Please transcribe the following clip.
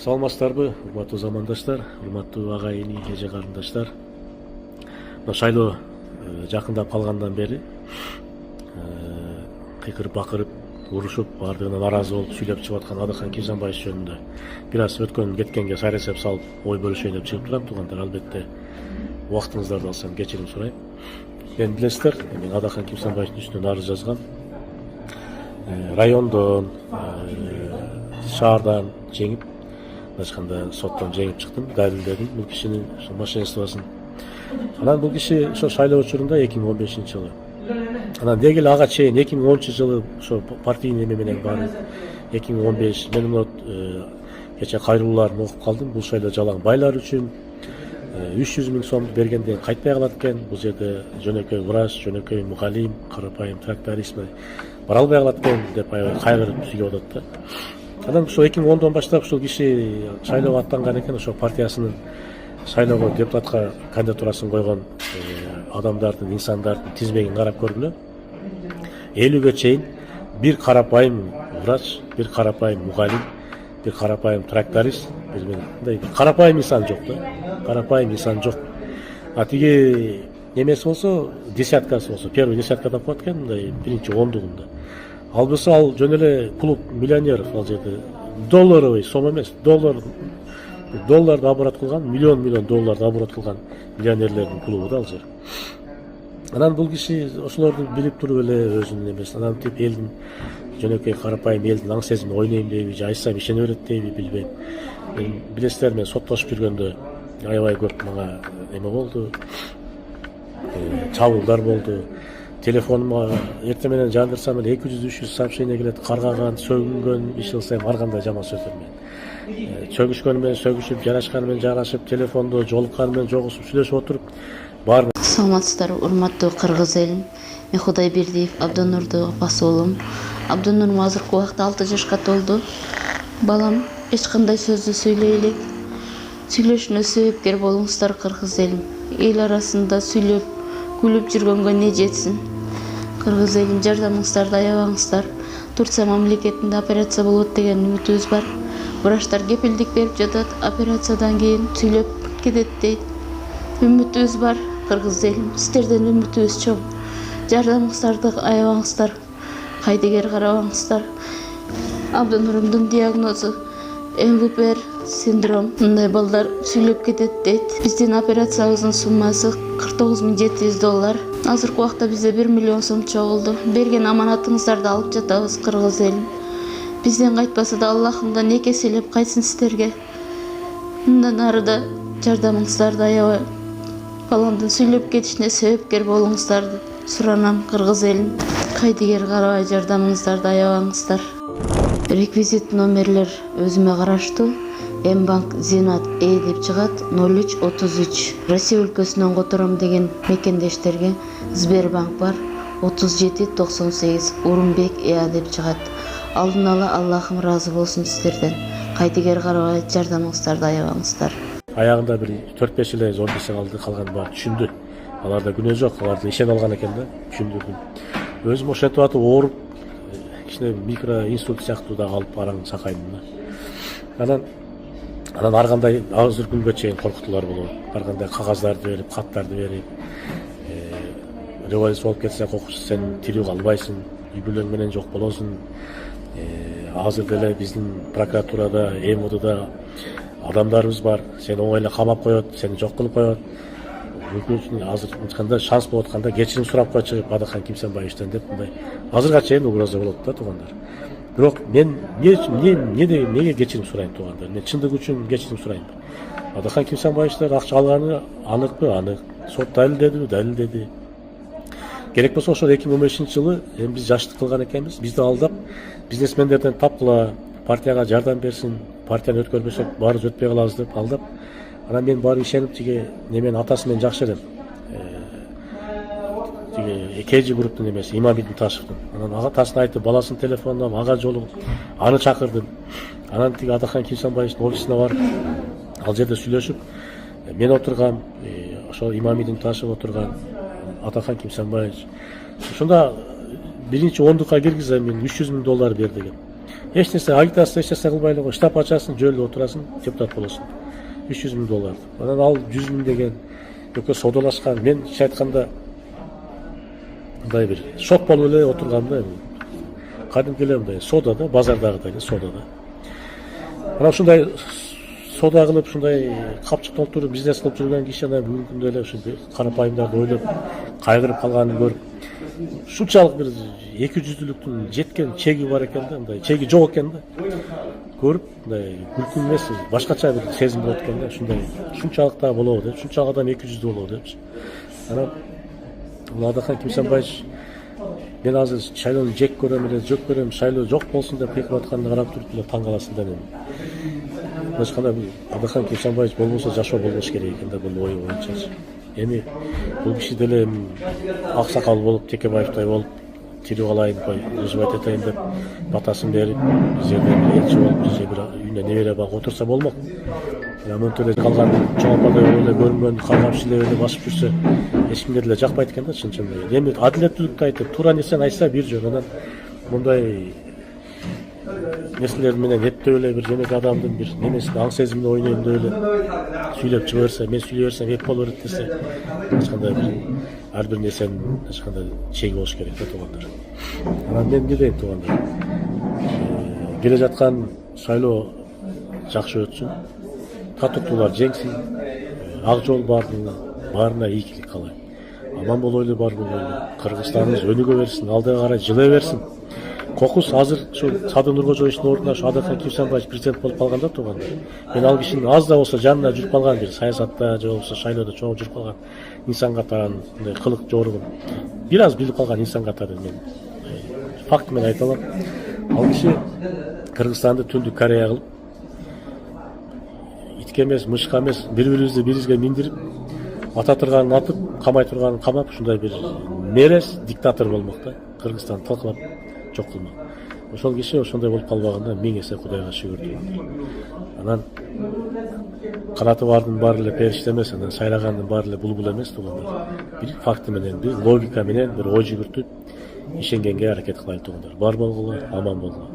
Саламатсыздарбы, урматтуу замандаштар, урматтуу агайын, эже карындаштар. Шайлоо жакындап калгандан бери кыйкырып бакырып, урушуп, бардыгына нааразы болуп сүйлөп чыгып аткан Адахан Кимсанбаевич жөнүндө бир аз өткөн кеткенге сайресеп салып ой бөлүшөйүн деп чыгып турам. Туугандар, албетте убактыңыздарды алсам кечирим сурайм. Мен билесиздер, мен Адахан Кимсанбаевичтин үстүнө арыз жазгам. Райондон, шаардан жеңип, ачканда соттон жеңип чыктым, далилдедим бул кишинин мошенствосун. Анан бул киши ошо шайлоо учурунда 2015-жылы. Анан деги эле ага чейин 2010-жылы ошо партийный эме менен барып 2015 мен вот кече кайрылууларын окуп калдым. Бул шайлоо жалаң байлар үчүн 300 000 сомду бергенден кайтпай калат экен. Бул жерде жөнөкөй врач, жөнөкөй мухалим, карапайым тракторист бара албай калат экен деп аябай кайгырып сүйлөп атат да. Анан ошо 2010-дон баштап ушул киши шайлоого аттанган экен. Ошо партиясынын шайлоого депутатка кандидатурасын койгон адамдардын, инсандардын тизмегин карап көргүлө. 50ге чейин бир карапайым врач, бир карапайым мухалим, бир карапайым тракторист, бир карапайым инсан жок да. Карапайым инсан жок. А тиги немеси болсо, десяткасы болсо, первый десяткада коет экен, мындай биринчи ондугунда. Ал болсо ал жөн эле клуб миллионеров ал жерде. Долларовый сом эмес, долларды оборот кылган, миллион долларды оборот кылган миллионерлердин клубу да ал жер. Анан бул киши ошолорду билип туруп эле өзүнүн эмесин, анан тип элдин жөнөкөй карапайым элдин аң сезимине ойнойм дейби, же айтсам ишене берет дейби, билбейм. Мен билесиздер, мен соттошуп жүргөндө аябай көп мага эме болду. Чабуулдар болду. Телефонума эртең менен жандырсам эле 200-300 сообщение келет. Каргаган, сөгүнгөн, иш кылсам ар кандай жаман сөздөр менен. Сөгүшкөнү менен сөгүшүп, жарашканы менен жарашып, телефондо жолукканы менен жогусуп сүйлөшүп отуруп баарын. Саламатсыздар, урматтуу кыргыз элим. Мен Кудайбердиев Абдонурдун апасы болом. Абдонурум азыркы убакта 6 жашка толду. Балам, эч кандай сөздү сүйлөй элек. Сүйлөшүнө себепкер болуңуздар кыргыз элим. Эл арасында сүйлөп, күлүп жүргөнгө не жетсин. Кыргыз элим, жардамыңыздарды аябаңыздар. Турция мамлекетинде операция болот деген үмүтүбүз бар. Врачтар кепилдик берип жатат, операциядан кийин сүйлөп кетет дейт. Үмүтүбүз бар кыргыз элим, сиздерден үмүтүбүз чоң. Жардамыңыздарды аябаңыздар, кайдыгер карабаңыздар. Абдонурумдун диагнозу МВПР синдром. Мындай балдар сүйлөп кетет дейт. Биздин операциябыздын суммасы $49,700. Азыркы убакта бизде 1 миллион сом чогулду. Берген аманатыңыздарды алып жатабыз кыргыз элим. Бизден кайтпаса да Аллахымдан эки эселеп кайтсын сиздерге. Мындан ары да жардамыңыздарды аябай баламдын сүйлөп кетишине себепкер болуңуздарды суранам кыргыз элим. Кайдыгер карабай жардамыңыздарды аябаңыздар. Реквизит номерлер өзүмө караштуу. Мбанк Зинат деп чыгат 0333. Россия өлкөсүнөн котором деген мекендештерге Сбербанк бар 3798 Урумбек деп чыгат. Алдын ала Аллахым ыраазы болсун сиздерден. Кайдыгер карабай жардамыңыздарды аябаңыздар. Аягында бир 4-5 эле зомбиси калган бар, түшүндү. Аларда күнөө жок, аларды ишен алган экен да, түшүндүрдүм. Өзүм ошентип атып ооруп, кичине микро инсульт сыяктуу да калып араң сакайдым да. Анан ар кандай азыр күнгө чейин коркутуулар болот. Ар кандай кагаздарды берип, каттарды берип, революция болуп кетсе кокус сен тирүү калбайсың, үй бүлөң менен жок болосуң. Азыр деле биздин прокуратурада, МВДда адамдарыбыз бар. Сени оңой эле камап коет, сени жок кылып коет. Мүмкүн азыр кандай шанс болуп атканда кечирим сурап койчу Адахан Кимсанбаевичтен деп мындай азырга чейин угроза болот да, туугандар. Бирок мен неге кечирим сурайм, туугандар? Мен чындык үчүн кечирим сурайм. Адахан Кимсанбаевичтер акча алганы аныкпы? Анык. Сот далилдеди. Керек болсо ошол 2015-жылы биз жаштык кылган экенбиз. Бизди алдап, бизнесмендерден тапкыла, партияга жардам берсин, партияны өткөрбөсөк баарыбыз өтпөй калабыз деп алдап. Анан мен барып ишенип тиги немен атасы менен жакшы элем. Тиги КЖ групптун эмеси Имамидин Ташевдин. Анан атасына айтып, баласынын телефонуна ага жолугуп, аны чакырдым. Анан тиги Адахан Кимсанбаевичтин офисине барып, ал жерде сүйлөшүп, мен отургам, ошол Имамидин Ташев отурган, Адахан Кимсанбаевич. Ошондо биринчи ондукка киргизем, мен $300,000 бер деген. эч нерсе агитация эч нерсе кылбай эле штаб ачасың, жөн эле отурасың, депутат болосуң. 300 000 доллар. Анан ал 100 000 деген экөө содалашкан. Мен айтканда мындай бир шок болуп эле отурганда, кадимки эле мындай содада, базардагыдай эле содада. Анан ушундай сода кылып, ушундай капчык толтуруп бизнес кылып жүргөн киши анан бүгүнкү күндө эле ушундай карапайымдарды ойлоп, кайгырып калганын көрүп, ушунчалык бир эки жүздүүлүктүн жеткен чеги бар экен да, мындай чеги жок экен да. Көрүп, мындай күлкү эмес, башкача бир сезим болот экен да, ушундай ушунчалык да болобу деп, ушунчалык адам 200 болобу депчи. Анан Адахан Кимсанбаевич мен азыр шайлоону жек көрөм эле, жок көрөм, шайлоо жок болсун деп кыйкырып атканына карап туруп эле таң каласың да мен. Башканда Адахан Кимсанбаевич болбосо жашоо болбош керек экен да, бул ою боюнчачы. Эми бул киши деле аксакал болуп, Текебаевтай болуп, тирүү калайын, выживать этейин деп батасын берип, бир жерден элчи болуп, бир жерде үйүнө небере багып отурса болмок. Монтө эле калган чоңапада эле көрүнгөн калган кишилер эле басып жүрсө, эч кимге деле жакпайт экен да, чын-чынында. Эми адилеттүүлүктү айтып, туура нерсени айтса бир жөн, анан мындай нерселер менен эптеп эле бир жемек адамдын бир немесин аң сезимине ойнойм деп эле сүйлөп чыга берсе, мен сүйлөй берсем эп боло берет десе, ачкандай бир ар бир нерсенин ачкандай чеги болуш керек да, туугандар. Анан мен эмне дейм, туугандар? Келе жаткан шайлоо жакшы өтсүн, татыктуулар жеңсин, ак жол баарына ийгилик каалайм. Аман болойлу, бар болойлу. Кыргызстаныбыз өнүгө берсин, алдыга карай жылай берсин. Кокус азыр ушу Садыр Нуркожоевичтин ордуна ушу Адахан Кимсанбаевич президент болуп калганда, туугандар. Мен ал кишинин аз да болсо жанына жүрүп калган, бир саясатта же болбосо шайлоодо чоң жүрүп калган инсан катарын, мындай кылык жоругун бир аз билип калган инсан катары мен факт менен айта алам. Ал киши Кыргызстанды Түндүк Корея кылып, итке эмес, мышка эмес, бири-бирибизди бирибизге миндирип, ата турганын атып, камай турганын камап, ушундай бир мерез диктатор болмок да. Кыргызстанды талкалап жок кылмак. Ошол киши ошондой болуп калбаганда 1000 эсе Кудайга шүгүр туугандар. Анан канаты бардын баары эле периште эмес, анан сайлагандын баары эле булбул эмес, туугандар. Бир факты менен, бир логика менен, бир ой жүгүртүп ишенгенге аракет кылайлы, туугандар. Бар болгула, аман болгула.